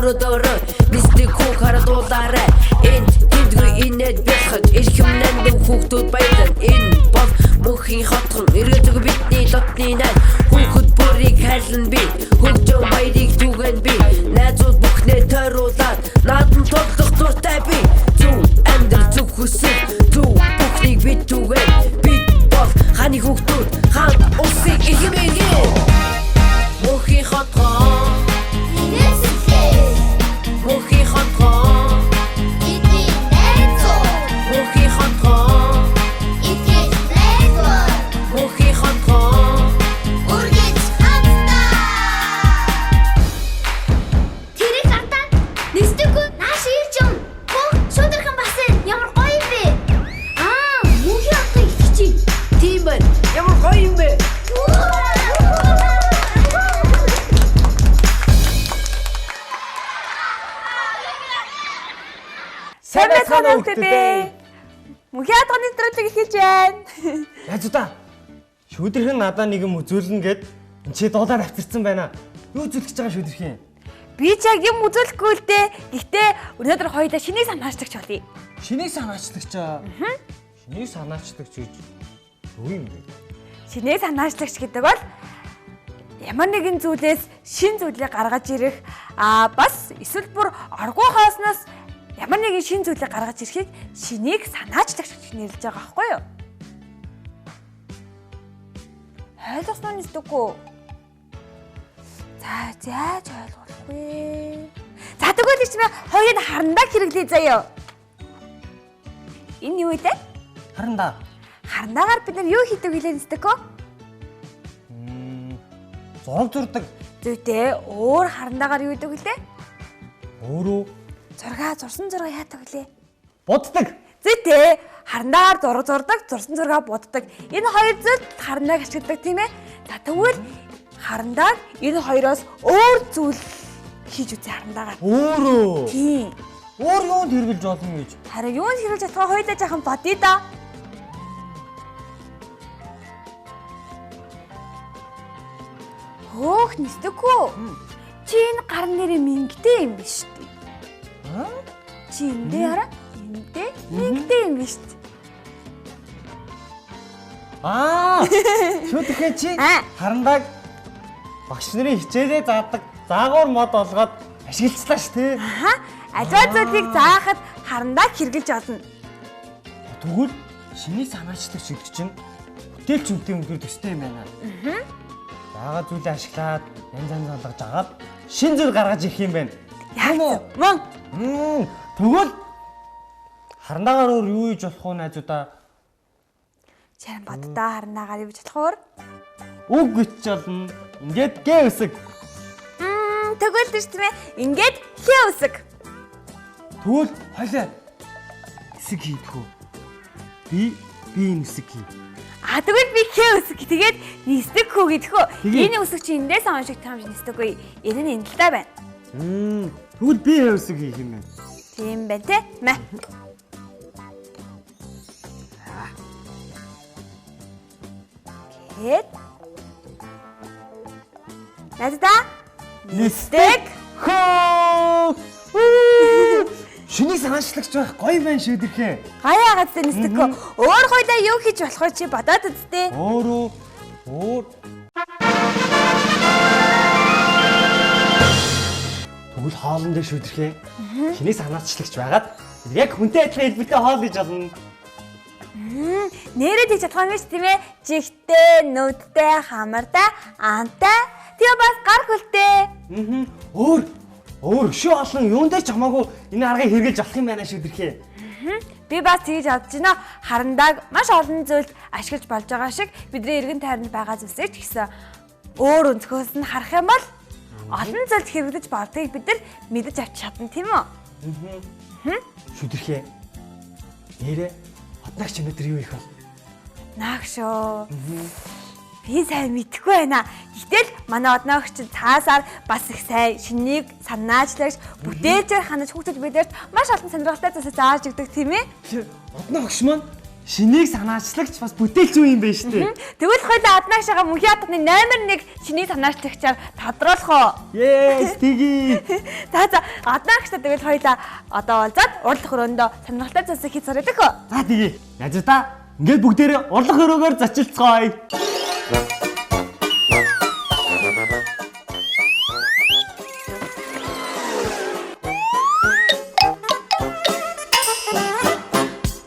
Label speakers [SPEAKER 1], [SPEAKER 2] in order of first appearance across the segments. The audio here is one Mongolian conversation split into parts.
[SPEAKER 1] өрөөдөрөө мистик хүүг харадуулаарай энд тэндгүй инээд бэлхэж эрхэмнэн хүүхдүүд баялан энэ бол мөнхийн хотхон эргэлдэг бидний дотны найз хүүхэд бүрийг хайлан би хөгжөө баярыг түгэн би найзууд бүхнээ тойруулаад наадам тоглох дуртай би зүг амьдрал зүг хүсэл зүг бүхнийг бид түгэн бид бол ханы хүүхдүүд хаан улсыг ихэмээгээ мөнхийн хотхон мөнхийн хотхон
[SPEAKER 2] бидний найзууд
[SPEAKER 1] мөнхийн хотхон
[SPEAKER 2] итгэж найзууд
[SPEAKER 1] мөнхийн хотхон
[SPEAKER 2] үргэж хамтдаа тэрийг хатаа нэстэггүй нааш ирж юм бүх шудархан басан ямар гоё юм бэ мөнхийн хотыг итгэж
[SPEAKER 1] тийм байна ямар гоё юм бэ
[SPEAKER 3] Сайн байна уу хүүхдээ? Мөнхийн хотын нэвтрүүлэг эхэлж байна.
[SPEAKER 4] Найзуудаа шүүдэрхэн надаа нэг юм үзүүлнэ гэд чи дуулаар авчирсан байна. Юу үзүүлэх гэж байгаа шүүдэрхэн?
[SPEAKER 3] Би ч яг юм үзүүлэхгүй л дээ. Гэхдээ өнөөдөр хоёулаа шинийг санаачлагч болъё.
[SPEAKER 4] Шинийг санаачлагч аа. Шинийг санаачлагч гэж юу юм бэ?
[SPEAKER 3] Шинийг санаачлагч гэдэг бол ямар нэгэн зүйлээс шин зүйлийг гаргаж ирэх бас эсвэл бүр аргуу хаосноос ямар нэгэн шин зүйлийг гаргаж ирэхийг шинийг санаачлагч гэж нэрлэж байгаа байхгүй юу? Ойлгосноо нэстэггүй. За зааж ойлгохгүй. За тэгвэл чи хоёрыг харандаа хэрэглэе заяа. Энэ юу вэ?
[SPEAKER 4] Харандаа.
[SPEAKER 3] Харандаагаар бид нар юу хийдэг вэ нэстэггүй?
[SPEAKER 4] Зураг зурдаг.
[SPEAKER 3] Зүйтэй өөр харандаагаар юу хийдэг вэ?
[SPEAKER 4] Өөрөө
[SPEAKER 3] Зурсан зураг яадаг вэ?
[SPEAKER 4] буддаг.
[SPEAKER 3] Зүйтэй харандаагаар зураг зурдаг, зурсан зургаа буддаг. Энэ хоёр зүйл харандааг ашигладаг тийм ээ. За тэгвэл харандааг энэ хоёроос өөр зүйл хийж үзье харандаагаар.
[SPEAKER 4] Өөрөө.
[SPEAKER 3] Тийм.
[SPEAKER 4] Өөр юунд хэрэгжилж болно гэж.
[SPEAKER 3] Харин юунд хэрэгжилж чадгаа хоёулаа жаахан бодъё да. Хөөх нэстэггүй. Чи энэ гар нэрээ мингтэй юм биш үү? Чи эндээ хараа. Эндээ мингтэй юм биш үү?
[SPEAKER 4] Шүүдэрхэн чи харандааг багш нарын хичээлээ заадаг заагуур мод олгоод ашиглацлаа ш тий.
[SPEAKER 3] Аливаа зүйлийг заахад харандааг хэрэгжилж олно.
[SPEAKER 4] Тэгвэл шинийг санаачлагч гэдэг чинь бүтээлч үнэтэй өнгөр төстэй юм байна. Заагаа зүйлээ ашиглаад янз янз болгож агаад шин зүйл гаргаж ирэх юм байна.
[SPEAKER 3] Мөн.
[SPEAKER 4] Тэгвэл харандаагаар өөр юу хийж болох вэ найзуудаа?
[SPEAKER 3] Чаран боддоо харандаагаар юу гэж болох вэ?
[SPEAKER 4] Үг гэж болно. Ингээд гээ үсэг.
[SPEAKER 3] Тэгвэл тийш тийм ээ. Ингээд хээ үсэг.
[SPEAKER 4] Тэгвэл хойлоо эсэг хийдэх үү? Би энэ эсэг хий.
[SPEAKER 3] Тэгвэл би хээ үсэг. Тэгээд нисдэг хөө гэдэх үү?
[SPEAKER 4] Тэгээ.
[SPEAKER 3] Энэ үсэг чи эндээс аав шиг таамж нисдэггүй. Энэ нь эндэлтэй байна.
[SPEAKER 4] Тэгвэл би эсэг хийх юм байна.
[SPEAKER 3] Тийм байна те. Мэ. Гэт. Надаа нисдэг
[SPEAKER 4] хөө. Шинийг санаачлагч байх гоё байна шүүдэрхээ.
[SPEAKER 3] гаяа гадтай нисдэггүй. Өөр хоёлаа юу хийж болох вэ чи бодоод үзтээ.
[SPEAKER 4] Өөрөө Тэгвэл хоолн дээр шүүдэрхээ. Шинийг санаачлагч байгаад яг хүнтэй адилхан хэлбэртэй хоол хийж олно.
[SPEAKER 3] Нэрээ тийж чадах юм биш тийм ээ. Жигтэй, нүдтэй, хамартай, антай. Тэгээ бас гар хөлтэй.
[SPEAKER 4] Өөр өшөө олон юун дээр ч хамаагүй энэ аргыг хэрэгжилж авах юм байна шүүдэрхээ.
[SPEAKER 3] Би бас тэгж бодож байна. Харандааг маш олон зүйлд ашиглаж болж байгаа шиг бидний эргэн тойронд байгаа зүйлсийг ч гэсэн өөр өнцгөөс нь харах юм бол олон зүйлд хэрэглэж болдгийг бид нар мэдэж авч чадна тийм үү?
[SPEAKER 4] Шүүдэрхээ. Нэрээ хотнаагч өнөөдөр юу их бол?
[SPEAKER 3] Наагшоо. Би сайн мэдэхгүй байна. Гэтэл манай одноогч цаасаар бас их сайн шинийг санаачлагч бүтээлчээр ханаж хүүхдэд бидэрт маш олон сонирхолтой зүйлс зааж өгдөг тийм ээ.
[SPEAKER 4] Одноогч маань шинийг санаачлагч бас бүтээлч үе юм байна шүү дээ.
[SPEAKER 3] Тэгвэл хоёлаа Аднагшаага мөнхийн хатны номер 1 шинийг санаачлагчаар тодруулах уу?
[SPEAKER 4] Yes, тгий.
[SPEAKER 3] За Аднагшаа тэгвэл хоёлаа одоо болзаад урлах өрөөндөө сонирхолтой зүйлсийг хийж сурдаг хөө.
[SPEAKER 4] За тгий. Яаж та? Ингээд бүгдээрээ урлах өрөөгөөр зочилцгоё.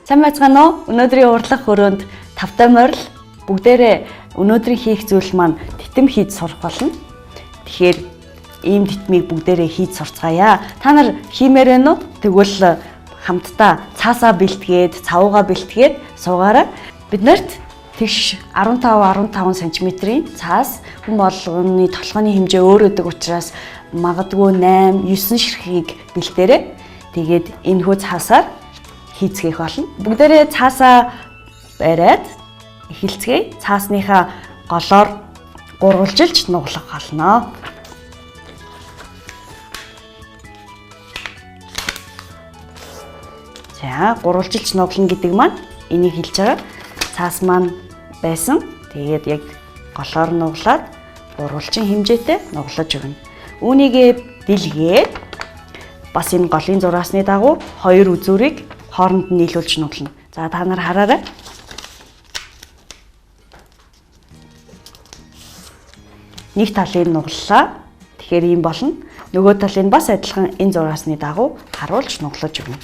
[SPEAKER 5] Сайн байцгаана уу? Өнөөдрийн урлах өрөөнд тавтай морил бүгдээрээ өнөөдрийн хийх зүйл маань титэм хийж сурах болно. Тэгэхээр ийм титмийг бүгдээрээ хийж сурцгаая. Та нар хиймээр байна уу? Тэгвэл хамтдаа цаасаа бэлтгээд, цавуугаа бэлтгээд суугаарай. Биднэрт тэгш 15 см-ийн цаас хүн болгоны толгойн хэмжээ өөр өдөг учраас магадгүй 8, 9 ширхгийг бэлтээрэй. Тэгээд энэхүү цаасаар хийцгээх болно. Бүгдээрээ цаасаа бариад эхэлцгээе. Цаасныхаа голоор гурвалжилж нуглах болно. За, гурвалжилж нуглана гэдэг маань энийг хэлж байгаа. Цаас маань байсан. Тэгээд яг голоор нуглаад гурвалжин хэмжээтэй нуглаж өгнө. Үүнийгээ дэлгээд бас энэ голын зураасны дагуу хоёр үзүүрийг хооронд нь нийлүүлж нуглана. За та нар хараарай. Нэг талыг нуглалаа. Тэгэхээр ийм болно. Нөгөө талыг бас адилхан энэ зураасны дагуу харуулж нуглаж өгнө.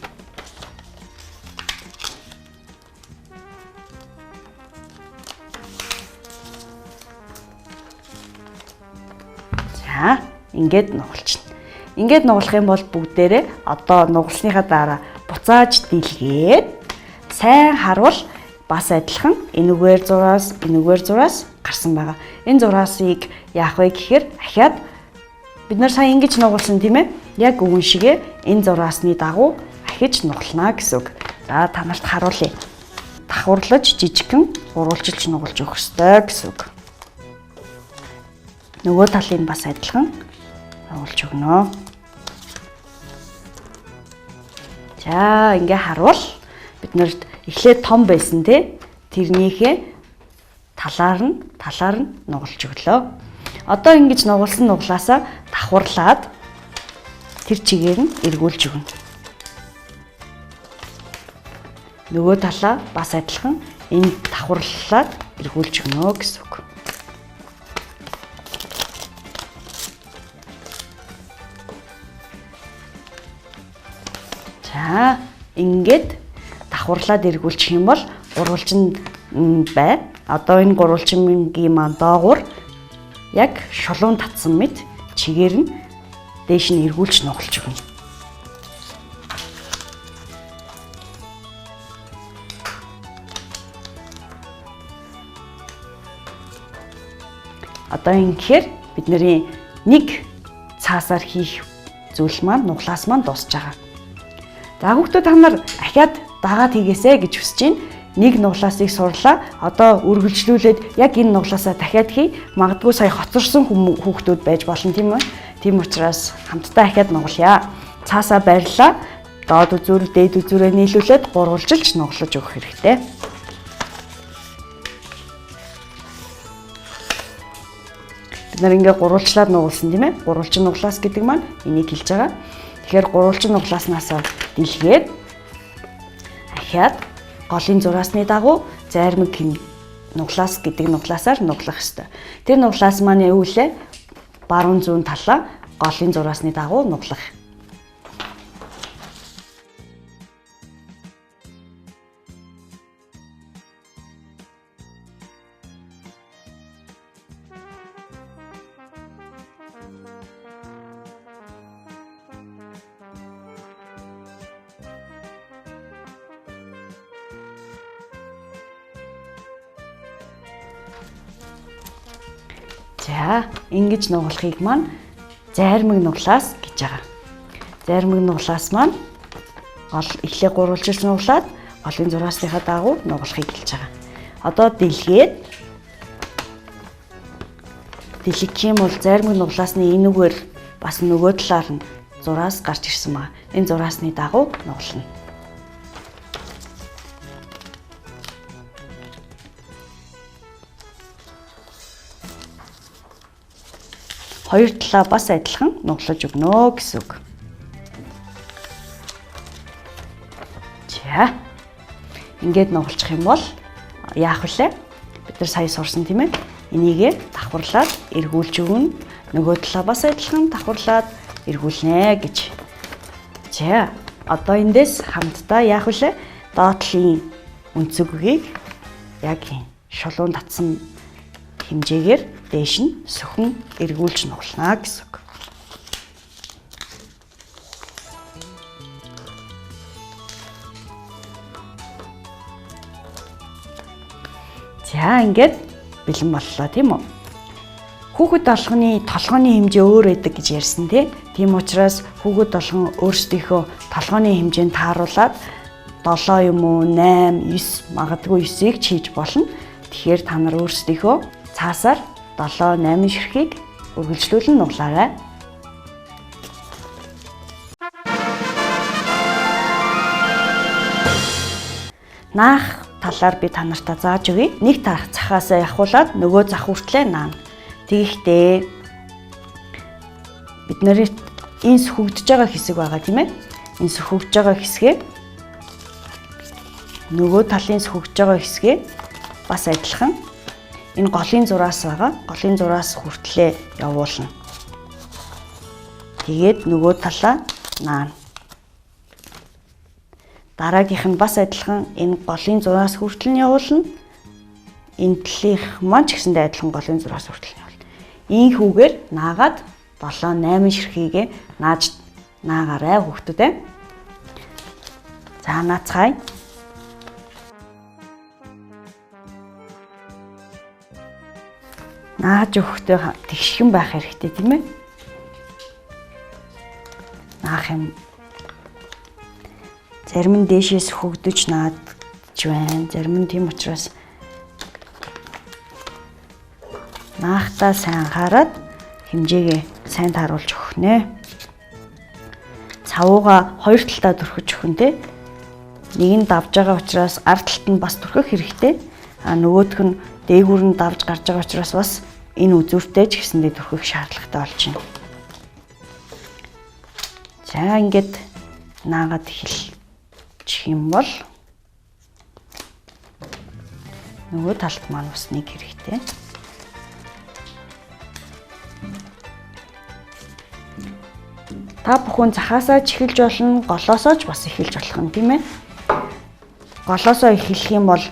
[SPEAKER 5] За, ингээд нугалчихна. Ингээд нуглах юм бол бүгдээрээ одоо нугалсныхаа дараа буцааж дэлгээд сайн харуул бас адилхан энэгээр зураас гарсан байгаа. Энэ зураасыг яах вэ гэхээр ахиад бид нар сайн ингэж нугалсан тийм ээ. Яг өвөн шигээ энэ зураасны дагуу ахиж нугална гэсэн үг. За та нарт харуулъя. Давхарлаж жижигхэн гурвалжилж нугалж өгөх ёстой гэсэн үг. Нөгөө талыг бас адилхан нугалж өгнө. За ингээ харуул биднэрт эхлээд том байсан те тэрнийхээ талаар нь нугалж өглөө. Одоо ингэж нугалсан нуглаасаа давхарлаад тэр чигээр нь эргүүлж өгнө. Нөгөө талаа бас адилхан энэ давхарлаад эргүүлж өгнө гэсэн үг. За ингээд давхарлаад эргүүлчих юм бол гурвалжин бай. Одоо энэ гурвалжингийн маань доогуур яг шулуун татсан мэт чигээр нь дээш нь эргүүлж нугалж өгнө. Одоо ингэхээр бидний нэг цаасаар хийх зүйл маань нуглаас маань дуусж байгаа. За хүүхдүүд та нар ахиад дагаад хийгээсэй гэж хүсэж байна. Нэг нуглаасыг сурлаа. Одоо үргэлжлүүлээд яг энэ нуглаасаа дахиад хий. Магадгүй сая хоцорсон хүүхдүүд байж болно тийм үү? Тийм учраас хамтдаа ахиад нуглая. Цаасаа барьлаа. Доод үзүүр, дээд үзүүрээ нийлүүлээд гурвалжилж нуглаж өгөх хэрэгтэй. Бид нар ингээ гурвалжлаад нугалсан тийм ээ? Гурвалжин нуглаас гэдэг маань энийг хэлж байгаа. Тэгэхээр гурвалжин нуглааснаас дэлгээд ахиад голын зураасны дагуу зайрмаг нуглаас гэдэг нуглаасаар нуглах ёстой. Тэр нуглаас маань юу вэ? Баруун зүүн талаа голын зураасны дагуу нуглах. За, ингэж нугалахыг маань зайрмаг нуглаас гэж байгаа. Зайрмаг нуглаас маань гол эхлээ гурвалжилж нуглаад голын зураасныхаа дагуу нугалахыг хэлж байгаа. Одоо дэлгээд дэлгэх юм бол зайрмаг нуглаасны энүүгээр бас нөгөө талаар нь зураас гарч ирсэн байна. Энэ зураасны дагуу нуглана. хоёр талаа бас адилхан нуглаж өгнө гэсэн үг. За. Ингээд нугалчих юм бол яах вэ? Бид нар сая сурсан тийм ээ. Энийгээ давхарлаад эргүүлж өгнө. Нөгөө талаа бас адилхан давхарлаад эргүүлнэ гэж. За, одоо эндээс хамтдаа яах вэ? Доотлын өнцөгийг яг шулуун татсан хэмжээгээр дээш нь сөхөн эргүүлж нугална гэсэн үг. За ингээд бэлэн боллоо тийм үү? Хүүхэд толгоны хэмжээ өөр байдаг гэж ярьсан тийм учраас хүүхэд толгон өөрсдийнхөө толгоны хэмжээнд тааруулаад 7 юм уу 8, 9 магадгүй 9-ийг хийж болно. Тэгэхээр та нар өөрсдийнхөө цаасаар 7, 8 ширхгийг үргэлжлүүлэн нуглаарай. Наах талаар би та нартай зааж өгье. Нэг тарах цахаасаа явхуулаад нөгөө зах хүртлээр наана. Тэгэхдээ бид нарт энэ сөхөгдөж байгаа хэсэг байгаа тийм ээ. Энэ сөхөгдөж байгаа хэсгээ нөгөө талын сөхөгдөж байгаа хэсгээ бас адилхан энэ голын зураас байгаа. Голын зураас хүртлээр явуулна. Тэгээд нөгөө талаа наана. Дараагийнх нь бас адилхан энэ голын зураас хүртэл нь явуулна. Энэ талынх маань ч гэсэндээ адилхан голын зураас хүртэл нь явуулна. Ийм хүүгээр наагаад 7, 8 ширхгийг нааж наагаарай хүүхдүүдээ. За наацгаая. Нааж өгөхдөө тэгшхэн байх хэрэгтэй тийм ээ. Наах юм. Зарим нь дээшээс хөгдөж наадж байна. Зарим нь тийм учраас наахтаа сайн хараад хэмжээгээ сайн тааруулж өгөх нэ. Цавууга хоёр талтаа түрхэж өгөх нь те. Нэг нь давж байгаа учраас ард талд нь бас түрхэх хэрэгтэй. Нөгөөх нь дээгүүр нь давж гарч байгаа учраас бас энэ үзүүртэй ч гэсэндээ түрхэх шаардлагатай болж байна. За ингээд наагаад эхэлчих юм бол нөгөө талд маань бас нэг хэрэгтэй. Та бүхэн захаасаа ч эхэлж болно, голоосоо ч бас эхэлж болох юм тийм ээ. Голоосоо эхлэх юм бол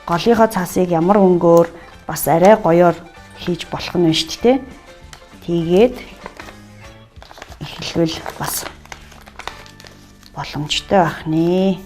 [SPEAKER 5] голынхоо цаасыг ямар өнгөөр бас арай гоёор хийж болох нь шүү дээ. Тэгээд эхлэвэл бас боломжтой байх нэ.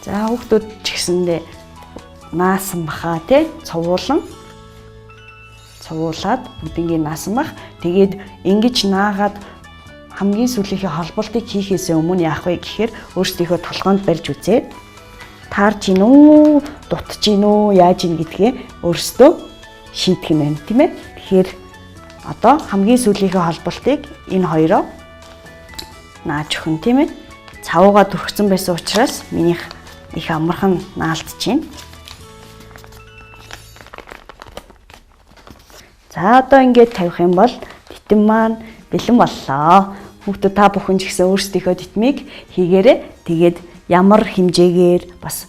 [SPEAKER 5] За хүүхдүүд ч гэсэндээ наасан баха тий цувуулаад бүгднийг наасан бах. Тэгээд ингэж наагаад хамгийн сүүлийнхээ холболтыг хийхээс өмнө яах вэ гэхээр өөрсдийнхөө толгоонд барьж үзээд таарч гин үү, дутж гин үү, яаж гин гэдгээ өөрсдөө шийдэх юм байна тийм ээ. Тэгэхээр одоо хамгийн сүүлийнхээ холболтыг энэ хоёроо нааж өгөн тийм ээ. Цавууга түрхсэн байсан учраас минийх их амархан наалтчихээн. За одоо ингээд тавих юм бол титэм маань бэлэн боллоо. Хүүхдүүд та бүхэн ч гэсэн өөрсдийнхөө титмийг хийгээрэй. Тэгээд ямар хэмжээгээр бас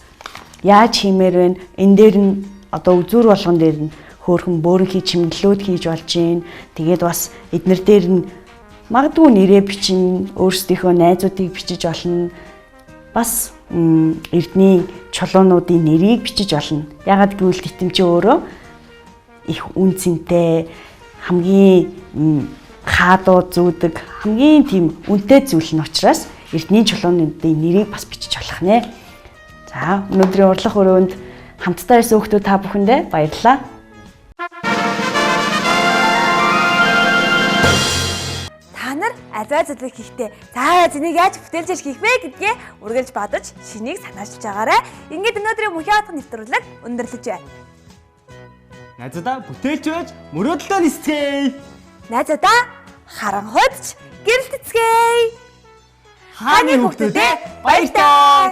[SPEAKER 5] яаж хиймээр вэ? Энэ дээр нь одоо үзүүр болгон дээр нь хөөрхөн бөөрөнхий чимэглэлүүд хийж болж гин. Тэгээд бас эднэр дээр нь магадгүй нэрээ бичин, өөрсдийнхөө найзуудыг бичиж олно. Бас эрдний чулуунуудын нэрийг бичиж олно. Ягаад гэвэл титэм чи өөрөө их үн цэнтэй, хамгийн хаадуу зүүдэг, хамгийн тийм үнэтэй зүйл нь учраас эрдний чулуунуудын нэрийг бас бичиж болох нэ. За өнөөдрийн урлах өрөөнд хамтдаа ирсэн хүүхдүүд та бүхэндээ баярлалаа.
[SPEAKER 3] язаа зүйлийг хийхдээ за зэнийг яаж бүтээлж хийх вэ гэдгээ үргэлж бодож шинийг санаачилж байгаарай. Ингээд өнөөдрийн мөнхийн хатгах нэвтрүүлэг өндөрлөж байна.
[SPEAKER 4] Найзуудаа бүтээлч байж мөрөөдөлтөө нисцгээе.
[SPEAKER 3] Найзуудаа харанхуйдч гэрэлтцгээе.
[SPEAKER 4] Хааны хүүхдүүдээ баярлалаа.